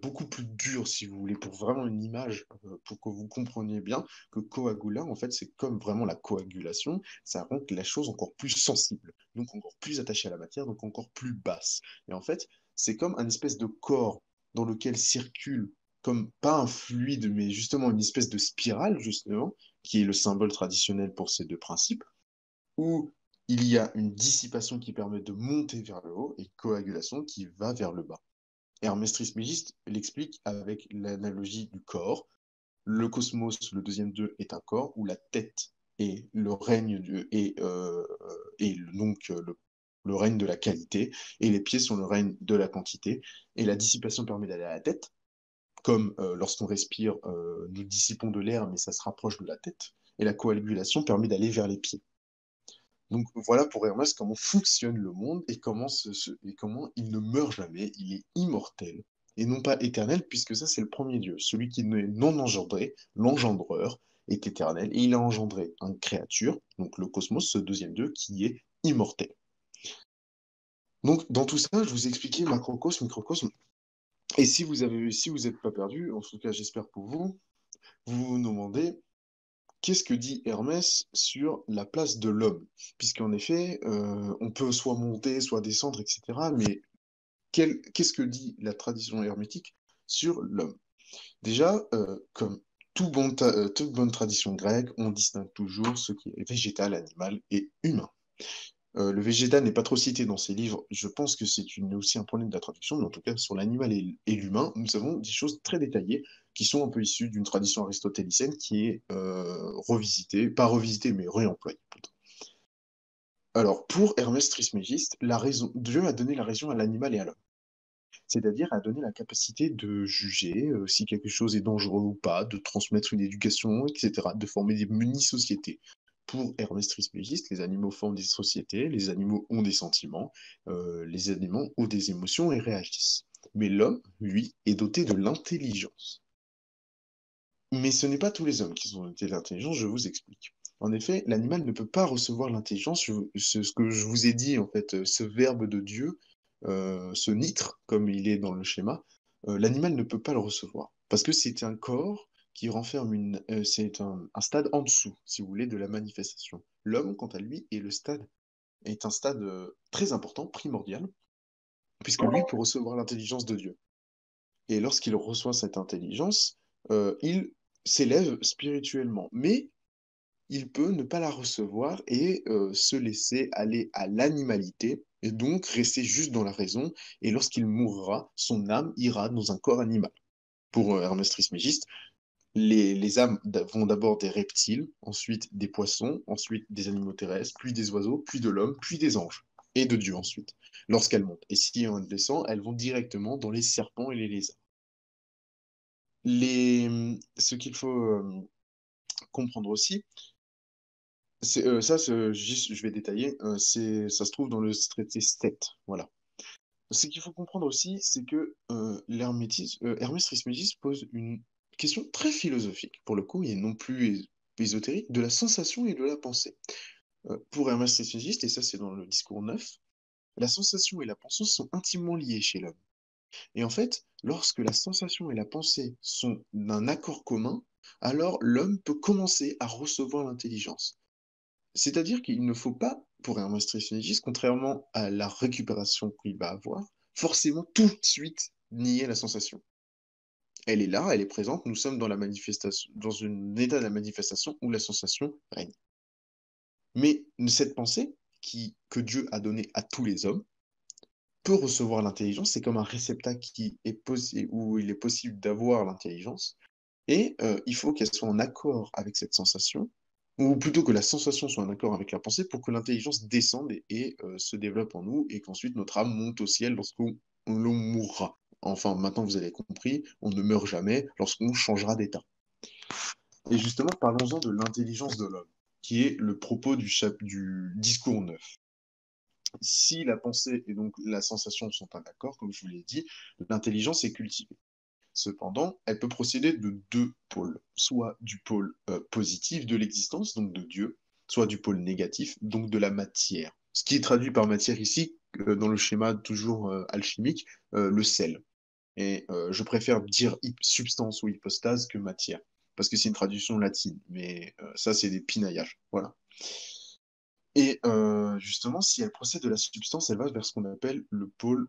beaucoup plus dur, si vous voulez, pour vraiment une image, pour que vous compreniez bien que coagula, en fait, c'est comme vraiment la coagulation, ça rend la chose encore plus sensible, donc encore plus attachée à la matière, donc encore plus basse. Et en fait, c'est comme un espèce de corps. dans lequel circule comme pas un fluide, mais justement une espèce de spirale, justement, qui est le symbole traditionnel pour ces deux principes, où il y a une dissipation qui permet de monter vers le haut et coagulation qui va vers le bas. Hermès Trismégiste l'explique avec l'analogie du corps. Le cosmos, le deuxième dieu, est un corps où la tête est le règne donc le règne de la qualité, et les pieds sont le règne de la quantité. Et la dissipation permet d'aller à la tête, comme lorsqu'on respire, nous dissipons de l'air, mais ça se rapproche de la tête. Et la coagulation permet d'aller vers les pieds. Donc voilà pour Hermès comment fonctionne le monde et comment il ne meurt jamais, il est immortel et non pas éternel, puisque ça c'est le premier Dieu. Celui qui n'est non engendré, l'engendreur, est éternel et il a engendré une créature, donc le cosmos, ce deuxième Dieu qui est immortel. Donc dans tout ça, je vous ai expliqué macrocosme, microcosme. Et si vous n'êtes pas perdu, en tout cas j'espère pour vous, vous vous demandez qu'est-ce que dit Hermès sur la place de l'homme? Puisqu'en effet, on peut soit monter, soit descendre, etc. Mais qu'est-ce que dit la tradition hermétique sur l'homme? Déjà, comme toute bonne tradition grecque, on distingue toujours ce qui est végétal, animal et humain. Le végétal n'est pas trop cité dans ces livres. Je pense que c'est aussi un problème de la traduction, mais en tout cas, sur l'animal et l'humain, nous avons des choses très détaillées qui sont un peu issues d'une tradition aristotélicienne qui est revisitée, pas revisitée, mais réemployée plutôt. Alors, pour Hermès Trismégiste, Dieu a donné la raison à l'animal et à l'homme. C'est-à-dire a donné la capacité de juger si quelque chose est dangereux ou pas, de transmettre une éducation, etc., de former des mini-sociétés. Pour Hermès Trismégiste, les animaux forment des sociétés, les animaux ont des sentiments, les animaux ont des émotions et réagissent. Mais l'homme, lui, est doté de l'intelligence. Mais ce n'est pas tous les hommes qui sont dotés de l'intelligence, je vous explique. En effet, l'animal ne peut pas recevoir l'intelligence, ce que je vous ai dit, en fait, ce verbe de Dieu, ce nitre, comme il est dans le schéma, l'animal ne peut pas le recevoir. Parce que c'est un corps qui renferme c'est un stade en dessous, si vous voulez, de la manifestation. L'homme, quant à lui, est un stade très important, primordial, puisque lui peut recevoir l'intelligence de Dieu. Et lorsqu'il reçoit cette intelligence, il s'élève spirituellement. Mais il peut ne pas la recevoir et se laisser aller à l'animalité, et donc rester juste dans la raison. Et lorsqu'il mourra, son âme ira dans un corps animal. Pour Hermès Trismégiste, les âmes vont d'abord des reptiles, ensuite des poissons, ensuite des animaux terrestres, puis des oiseaux, puis de l'homme, puis des anges, et de Dieu ensuite, lorsqu'elles montent. Et si on descend, elles vont directement dans les serpents et les lézards. Ce qu'il faut comprendre aussi, je vais détailler, ça se trouve dans le traité Sthète, voilà. Ce qu'il faut comprendre aussi, c'est que Hermès Trismégiste pose une question très philosophique, pour le coup, et non plus ésotérique, de la sensation et de la pensée. Pour Hermès Trismégiste, et ça c'est dans le discours 9, la sensation et la pensée sont intimement liées chez l'homme. Et en fait, lorsque la sensation et la pensée sont d'un accord commun, alors l'homme peut commencer à recevoir l'intelligence. C'est-à-dire qu'il ne faut pas, pour Hermès Trismégiste, contrairement à la récupération qu'il va avoir, forcément tout de suite nier la sensation. Elle est là, elle est présente, nous sommes dans la manifestation, dans un état de la manifestation où la sensation règne. Mais cette pensée que Dieu a donnée à tous les hommes peut recevoir l'intelligence, c'est comme un réceptacle où il est possible d'avoir l'intelligence, et il faut qu'elle soit en accord avec cette sensation, ou plutôt que la sensation soit en accord avec la pensée pour que l'intelligence descende et se développe en nous, et qu'ensuite notre âme monte au ciel lorsqu'on l'on mourra. Enfin, maintenant vous avez compris, on ne meurt jamais lorsqu'on changera d'état. Et justement, parlons-en de l'intelligence de l'homme, qui est le propos du discours 9. Si la pensée et donc la sensation sont en accord, comme je vous l'ai dit, l'intelligence est cultivée. Cependant, elle peut procéder de deux pôles, soit du pôle positif de l'existence, donc de Dieu, soit du pôle négatif, donc de la matière. Ce qui est traduit par matière ici, dans le schéma toujours alchimique, le sel. Et je préfère dire substance ou hypostase que matière, parce que c'est une traduction latine, mais ça c'est des pinaillages. Voilà. Et justement, si elle procède de la substance, elle va vers ce qu'on appelle le pôle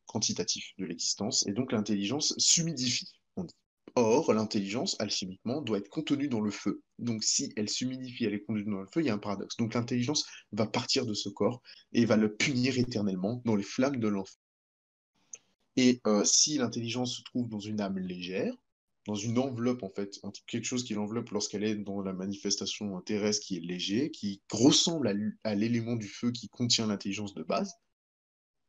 quantitatif de l'existence, et donc l'intelligence s'humidifie, on dit. Or, l'intelligence, alchimiquement, doit être contenue dans le feu. Donc, si elle s'humidifie, elle est contenue dans le feu, il y a un paradoxe. Donc, l'intelligence va partir de ce corps et va le punir éternellement dans les flammes de l'enfer. Et si l'intelligence se trouve dans une âme légère, dans une enveloppe en fait, quelque chose qui l'enveloppe lorsqu'elle est dans la manifestation terrestre qui est léger, qui ressemble à l'élément du feu qui contient l'intelligence de base,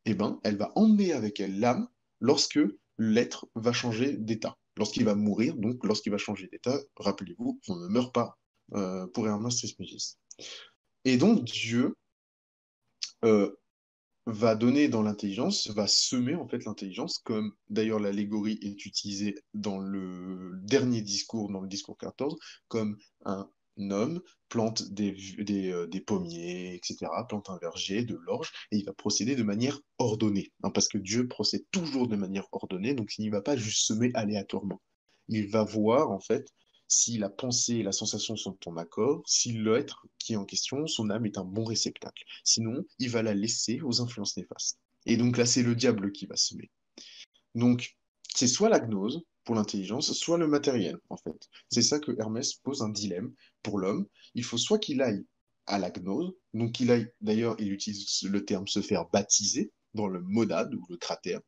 eh ben, elle va emmener avec elle l'âme lorsque l'être va changer d'état. Lorsqu'il va mourir, donc lorsqu'il va changer d'état, rappelez-vous, on ne meurt pas pour Hermès Trismégiste. Et donc Dieu euh, va donner dans l'intelligence, va semer en fait l'intelligence, comme d'ailleurs l'allégorie est utilisée dans le dernier discours, dans le discours 14, comme un homme plante des pommiers, etc., plante un verger, de l'orge, et il va procéder de manière ordonnée, hein, parce que Dieu procède toujours de manière ordonnée, donc il n'y va pas juste semer aléatoirement. Il va voir en fait si la pensée et la sensation sont en accord, si l'être qui est en question, son âme est un bon réceptacle. Sinon, il va la laisser aux influences néfastes. Et donc là, c'est le diable qui va semer. Donc, c'est soit la gnose pour l'intelligence, soit le matériel, en fait. C'est ça que Hermès pose un dilemme pour l'homme. Il faut soit qu'il aille à la gnose, donc qu'il aille, d'ailleurs, il utilise le terme se faire baptiser dans le monade ou le cratère.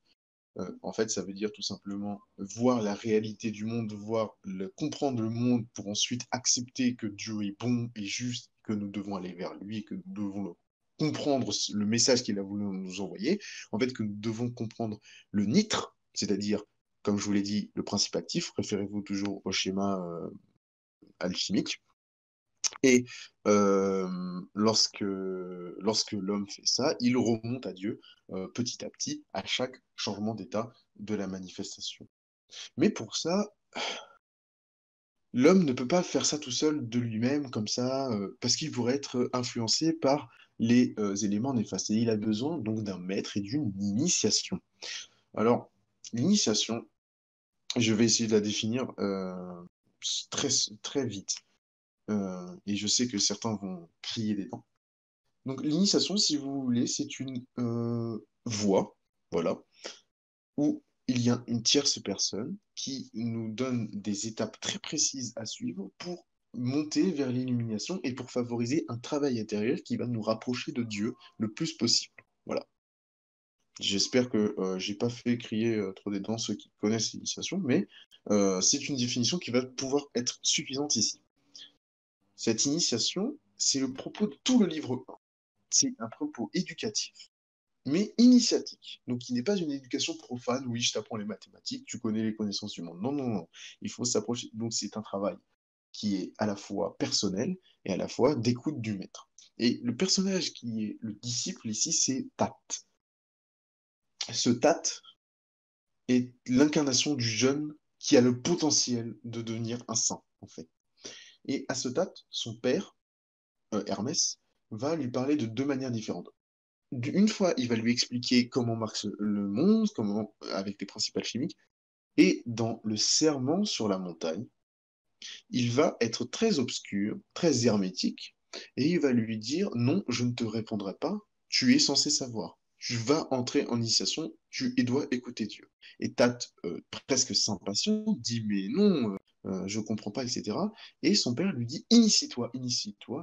En fait, ça veut dire tout simplement voir la réalité du monde, comprendre le monde pour ensuite accepter que Dieu est bon et juste, que nous devons aller vers lui et que nous devons comprendre le message qu'il a voulu nous envoyer. En fait, que nous devons comprendre le nitre, c'est-à-dire, comme je vous l'ai dit, le principe actif. Référez-vous toujours au schéma alchimique. Et lorsque l'homme fait ça, il remonte à Dieu petit à petit à chaque changement d'état de la manifestation. Mais pour ça, l'homme ne peut pas faire ça tout seul de lui-même comme ça, parce qu'il pourrait être influencé par les éléments néfastes. Et il a besoin donc d'un maître et d'une initiation. Alors, l'initiation, je vais essayer de la définir très, très vite. Et je sais que certains vont crier des dents. Donc l'initiation, si vous voulez, c'est une voie, voilà, où il y a une tierce personne qui nous donne des étapes très précises à suivre pour monter vers l'illumination et pour favoriser un travail intérieur qui va nous rapprocher de Dieu le plus possible. Voilà. J'espère que j'ai pas fait crier trop des dents ceux qui connaissent l'initiation, mais c'est une définition qui va pouvoir être suffisante ici. Cette initiation, c'est le propos de tout le livre 1. C'est un propos éducatif mais initiatique. Donc, qui n'est pas une éducation profane, oui, je t'apprends les mathématiques, tu connais les connaissances du monde. Non, non, non. Il faut s'approcher. Donc, c'est un travail qui est à la fois personnel et à la fois d'écoute du maître. Et le personnage qui est le disciple ici, c'est Tat. Ce Tat est l'incarnation du jeune qui a le potentiel de devenir un saint, en fait. Et à ce Tat, son père, Hermès, va lui parler de deux manières différentes. Une fois, il va lui expliquer comment marche le monde, comment, avec les principes alchimiques, et dans le serment sur la montagne, il va être très obscur, très hermétique, et il va lui dire, non, je ne te répondrai pas, tu es censé savoir. Tu vas entrer en initiation, tu dois écouter Dieu. Et Tat, presque sans patience, dit, mais non, je comprends pas, etc. Et son père lui dit, initie-toi,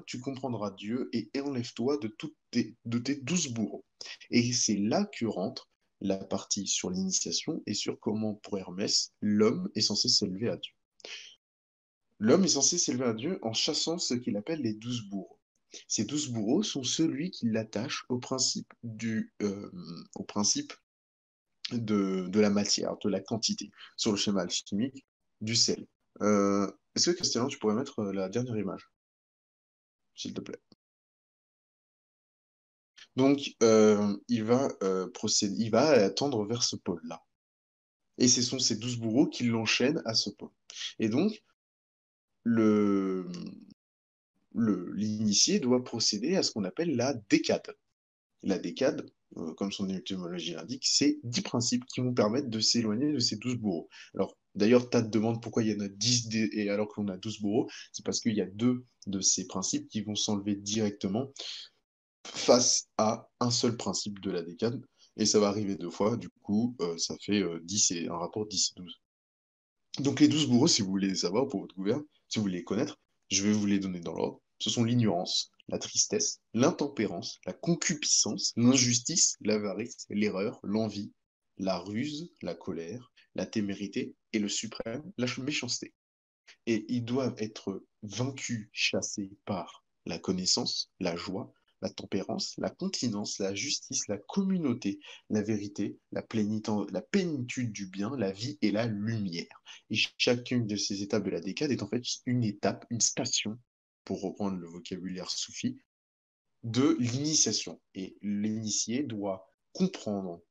tu comprendras Dieu et enlève-toi de tes 12 bourreaux. Et c'est là que rentre la partie sur l'initiation et sur comment, pour Hermès, l'homme est censé s'élever à Dieu. L'homme est censé s'élever à Dieu en chassant ce qu'il appelle les 12 bourreaux. Ces 12 bourreaux sont celui qui l'attache au principe de la matière, de la quantité, sur le schéma alchimique du sel. Est-ce que, Christian, tu pourrais mettre la dernière image, s'il te plaît? Donc, il va tendre vers ce pôle-là. Et ce sont ces 12 bourreaux qui l'enchaînent à ce pôle. Et donc, le, l'initié doit procéder à ce qu'on appelle la décade. La décade, comme son étymologie l'indique, c'est 10 principes qui vont permettre de s'éloigner de ces 12 bourreaux. Alors, d'ailleurs, Tad demande pourquoi il y en a 10 et alors qu'on a 12 bourreaux. C'est parce qu'il y a deux de ces principes qui vont s'enlever directement face à un seul principe de la décade, et ça va arriver deux fois, du coup, ça fait 10 et un rapport 10 et 12. Donc les 12 bourreaux, si vous voulez les savoir pour votre gouverne, si vous voulez les connaître, je vais vous les donner dans l'ordre. Ce sont l'ignorance, la tristesse, l'intempérance, la concupiscence, l'injustice, l'avarice, l'erreur, l'envie, la ruse, la colère, la témérité et le suprême, la méchanceté. Et ils doivent être vaincus, chassés par la connaissance, la joie, la tempérance, la continence, la justice, la communauté, la vérité, la plénitude du bien, la vie et la lumière. Et chacune de ces étapes de la décade est en fait une étape, une station, pour reprendre le vocabulaire soufi, de l'initiation. Et l'initié doit comprendre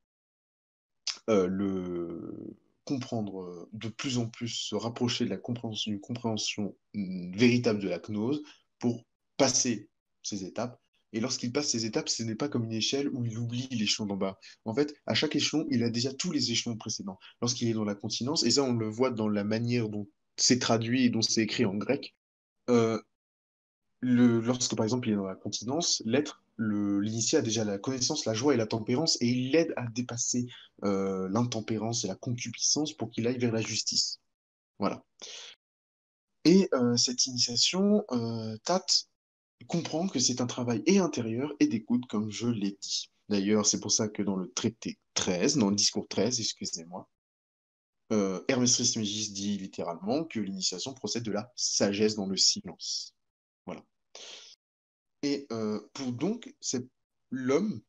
de plus en plus se rapprocher de la compréhension, d'une compréhension véritable de la gnose pour passer ces étapes. Et lorsqu'il passe ces étapes, ce n'est pas comme une échelle où il oublie l'échelon d'en bas. En fait, à chaque échelon, il a déjà tous les échelons précédents. Lorsqu'il est dans la continence, et ça on le voit dans la manière dont c'est traduit et dont c'est écrit en grec, euh, lorsque par exemple il est dans la continence, l'initié a déjà la connaissance, la joie et la tempérance, et il l'aide à dépasser l'intempérance et la concupiscence pour qu'il aille vers la justice. Voilà. Et cette initiation, Tat comprend que c'est un travail et intérieur et d'écoute, comme je l'ai dit. D'ailleurs, c'est pour ça que dans le traité 13, dans le discours 13, excusez-moi, Hermès Trismégiste dit littéralement que l'initiation procède de la sagesse dans le silence. Voilà. Et pour donc, l'homme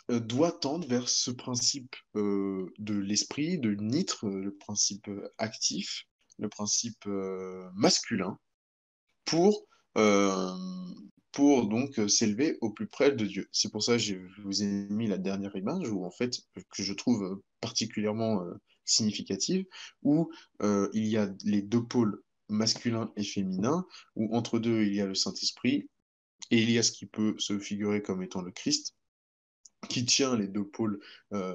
doit tendre vers ce principe de l'esprit, de nitre, le principe actif, le principe masculin, pour, euh, pour donc s'élever au plus près de Dieu. C'est pour ça que je vous ai mis la dernière image, où en fait, que je trouve particulièrement significative, où il y a les deux pôles masculin et féminin, où entre deux, il y a le Saint-Esprit, et il y a ce qui peut se figurer comme étant le Christ, qui tient les deux pôles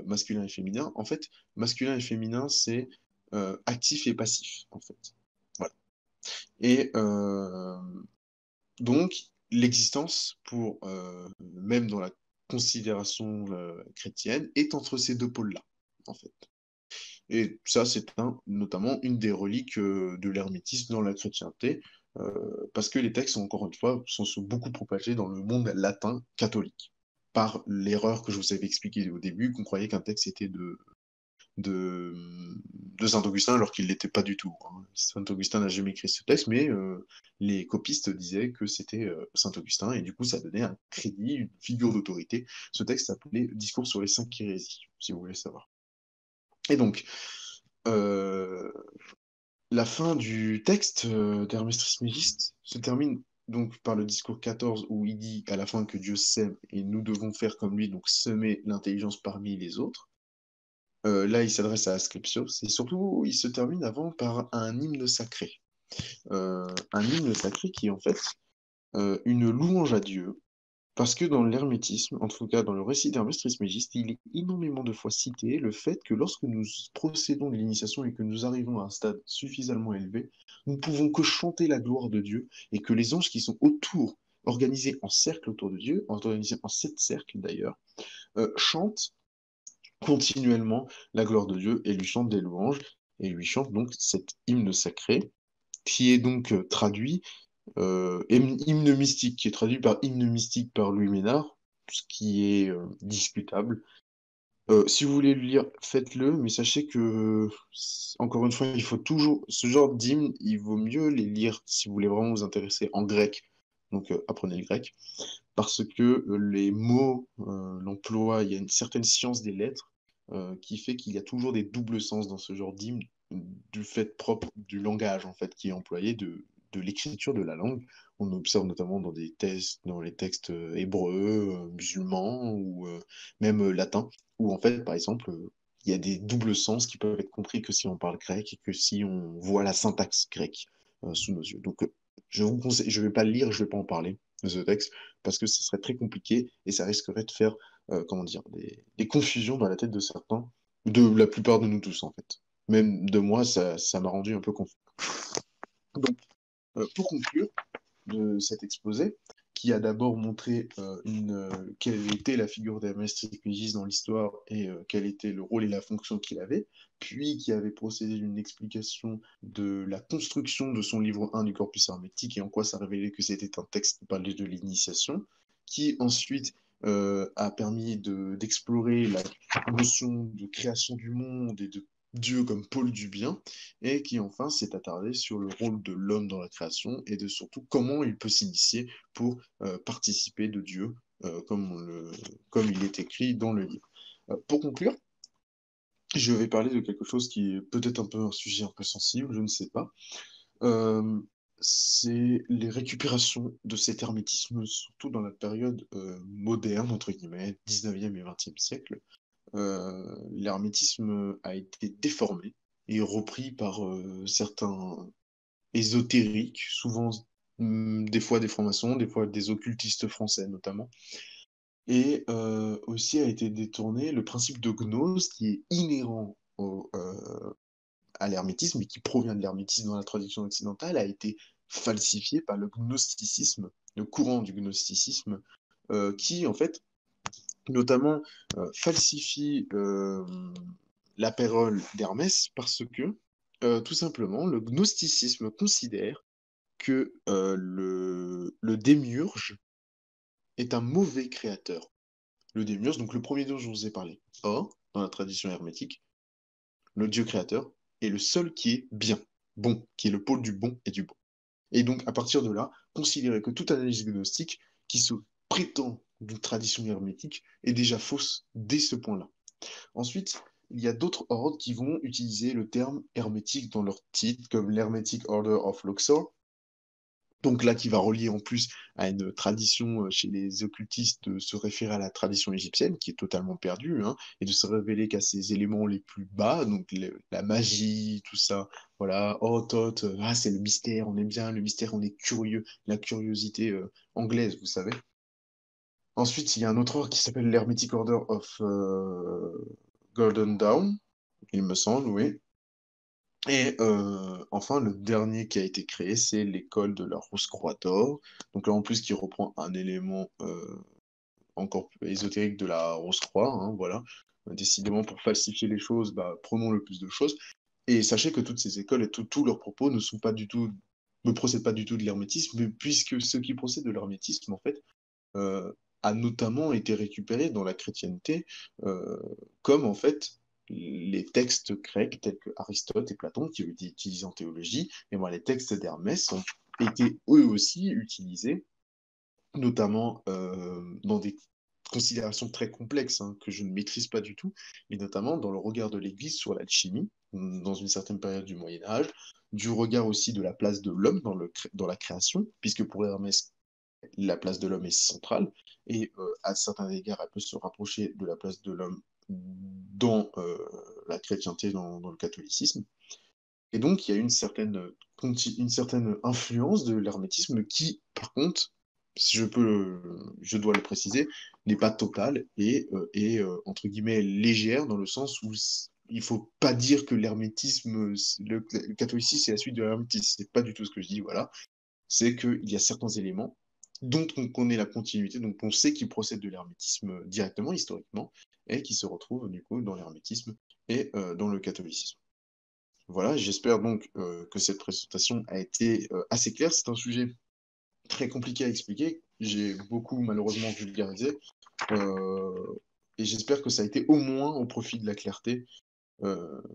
masculin et féminin. En fait, masculin et féminin, c'est actif et passif, en fait. Voilà. Et donc, l'existence, même dans la considération chrétienne, est entre ces deux pôles-là, en fait. Et ça, c'est notamment une des reliques de l'hermétisme dans la chrétienté, parce que les textes, encore une fois, sont beaucoup propagés dans le monde latin catholique, par l'erreur que je vous avais expliquée au début, qu'on croyait qu'un texte était de, de Saint-Augustin, alors qu'il ne l'était pas du tout, hein. Saint-Augustin n'a jamais écrit ce texte, mais les copistes disaient que c'était Saint-Augustin, et du coup, ça donnait un crédit, une figure d'autorité. Ce texte s'appelait Discours sur les cinq hérésies, si vous voulez savoir. Et donc, euh, la fin du texte d'Hermès Trismégiste se termine donc par le discours 14 où il dit à la fin que Dieu sème et nous devons faire comme lui, donc semer l'intelligence parmi les autres. Là, il s'adresse à Asclepios et surtout, il se termine avant par un hymne sacré. Un hymne sacré qui est en fait une louange à Dieu, parce que dans l'hermétisme, en tout cas dans le récit d'Hermès Trismégiste, il est énormément de fois cité le fait que lorsque nous procédons de l'initiation et que nous arrivons à un stade suffisamment élevé, nous ne pouvons que chanter la gloire de Dieu et que les anges qui sont autour, organisés en cercle autour de Dieu, organisés en sept cercles d'ailleurs, chantent continuellement la gloire de Dieu et lui chantent des louanges et lui chantent donc cet hymne sacré qui est donc traduit hymne mystique, qui est traduit par hymne mystique par Louis Ménard, ce qui est discutable. Si vous voulez le lire, faites-le, mais sachez que, encore une fois, il faut toujours, ce genre d'hymne, il vaut mieux les lire si vous voulez vraiment vous intéresser en grec. Donc apprenez le grec, parce que les mots, l'emploi, il y a une certaine science des lettres qui fait qu'il y a toujours des doubles sens dans ce genre d'hymne, du fait propre du langage en fait qui est employé, de l'écriture de la langue. On observe notamment dans dans les textes hébreux, musulmans ou même latins, où en fait, par exemple, il y a des doubles sens qui peuvent être compris que si on parle grec et que si on voit la syntaxe grecque sous nos yeux. Donc, je vous conseille, je ne vais pas le lire, je ne vais pas en parler de ce texte, parce que ce serait très compliqué et ça risquerait de faire, comment dire, des confusions dans la tête de certains, de la plupart de nous tous en fait. Même de moi, ça m'a rendu un peu confus. Donc, pour conclure de cet exposé, qui a d'abord montré quelle était la figure d'Hermès Trismégistes dans l'histoire et quel était le rôle et la fonction qu'il avait, puis qui avait procédé d'une explication de la construction de son livre 1 du corpus hermétique et en quoi ça révélait que c'était un texte qui parlait de l'initiation, qui ensuite a permis d'explorer la notion de création du monde et de Dieu comme pôle du bien, et qui enfin s'est attardé sur le rôle de l'homme dans la création et de surtout comment il peut s'initier pour participer de Dieu, comme il est écrit dans le livre. Pour conclure, je vais parler de quelque chose qui est peut-être un peu un sujet un peu sensible, je ne sais pas. Euh, c'est les récupérations de cet hermétisme, surtout dans la période moderne, entre guillemets, 19e et 20e siècle. L'hermétisme a été déformé et repris par certains ésotériques, souvent des fois des francs-maçons, des fois des occultistes français notamment. Et aussi a été détourné le principe de gnose qui est inhérent à l'hermétisme et qui provient de l'hermétisme dans la tradition occidentale, a été falsifié par le gnosticisme, le courant du gnosticisme, qui en fait notamment falsifie la parole d'Hermès parce que tout simplement le gnosticisme considère que le démiurge est un mauvais créateur. Le démiurge, donc le premier dont je vous ai parlé. Or, dans la tradition hermétique, le Dieu créateur est le seul qui est bien, bon, qui est le pôle du bon et du bon. Et donc, à partir de là, considérer que toute analyse gnostique qui se prétend d'une tradition hermétique est déjà fausse dès ce point-là. Ensuite, il y a d'autres ordres qui vont utiliser le terme hermétique dans leur titre, comme l'Hermetic Order of Luxor, donc là qui va relier en plus à une tradition chez les occultistes de se référer à la tradition égyptienne, qui est totalement perdue, hein, et de se révéler qu'à ses éléments les plus bas, donc la magie, tout ça, voilà, oh Thoth, ah c'est le mystère, on aime bien le mystère, on est curieux, la curiosité anglaise, vous savez. Ensuite, il y a un autre ordre qui s'appelle l'Hermetic Order of Golden Dawn, il me semble, oui. Et enfin, le dernier qui a été créé, c'est l'école de la Rose-Croix d'Or. Donc là, en plus, qui reprend un élément encore plus ésotérique de la Rose-Croix, hein, voilà. Décidément, pour falsifier les choses, bah, prenons le plus de choses. Et sachez que toutes ces écoles et tous leurs propos ne sont pas du tout, ne procèdent pas du tout de l'hermétisme, puisque ce qui procède de l'hermétisme, en fait, euh, a notamment été récupéré dans la chrétienté, euh, comme en fait les textes grecs tels que Aristote et Platon, qui ont été utilisés en théologie, et moi les textes d'Hermès ont été eux aussi utilisés, notamment dans des considérations très complexes hein, que je ne maîtrise pas du tout, mais notamment dans le regard de l'Église sur l'alchimie, dans une certaine période du Moyen Âge, du regard aussi de la place de l'homme dans la création, puisque pour Hermès, la place de l'homme est centrale et à certains égards, elle peut se rapprocher de la place de l'homme dans la chrétienté, dans le catholicisme. Et donc, il y a une certaine influence de l'hermétisme qui, par contre, si je dois le préciser, n'est pas totale et est, entre guillemets, légère dans le sens où il faut pas dire que l'hermétisme, le catholicisme, c'est la suite de l'hermétisme. C'est pas du tout ce que je dis, voilà, c'est qu'il y a certains éléments dont on connaît la continuité, donc on sait qu'ils procèdent de l'hermétisme directement, historiquement, et qui se retrouvent du coup dans l'hermétisme et dans le catholicisme. Voilà, j'espère donc que cette présentation a été assez claire. C'est un sujet très compliqué à expliquer. J'ai beaucoup malheureusement vulgarisé. euh, et j'espère que ça a été au moins au profit de la clarté,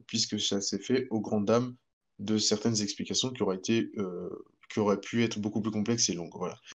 puisque ça s'est fait aux grandes dames de certaines explications qui auraient pu être beaucoup plus complexes et longues. Voilà.